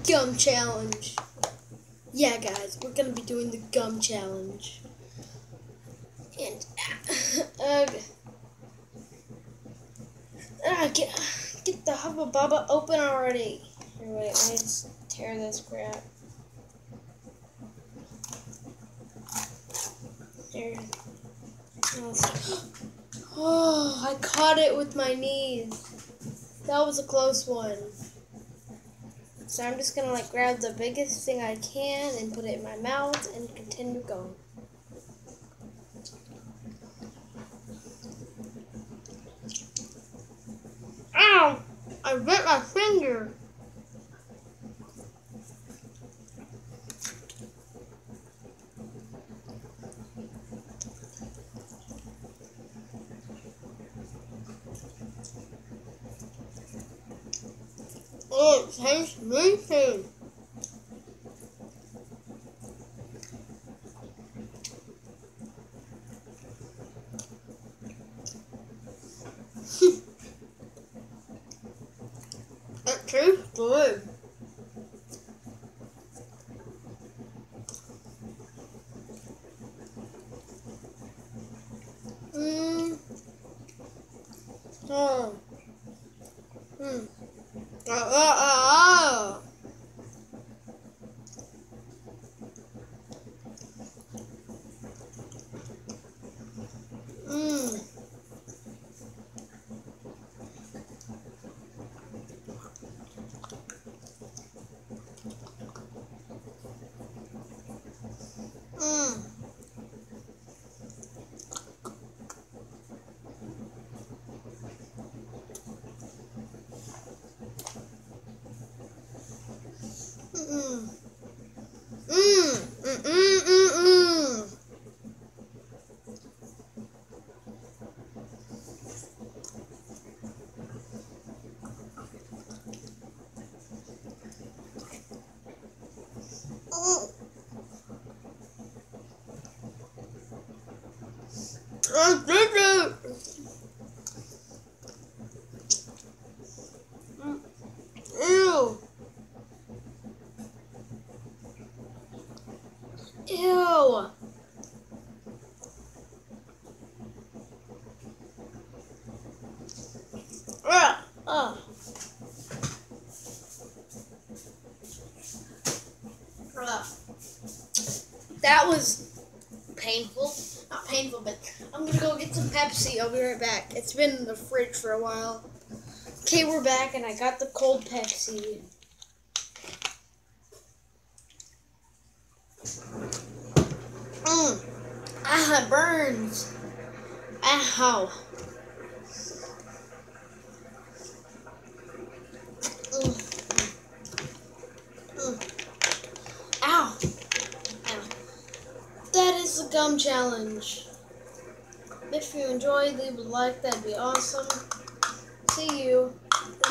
Gum challenge. Yeah, guys, we're gonna be doing the gum challenge. And okay. Get the Hubba Bubba open already. Here, wait, let me just tear this crap. There. Oh, I caught it with my knees. That was a close one. So I'm just gonna grab the biggest thing I can and put it in my mouth and continue going. Ow! I bit my finger. Oh, it tastes amazing. It tastes good. Oh. Ah. Ew. Ew. That was painful. Not painful, but I'm gonna go get some Pepsi. I'll be right back. It's been in the fridge for a while. Okay, we're back, and I got the cold Pepsi. Ah, it burns. Ow. Ow. Ow. That is the gum challenge. If you enjoyed, leave a like. That'd be awesome. See you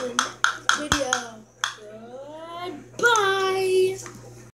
in the next video. Goodbye.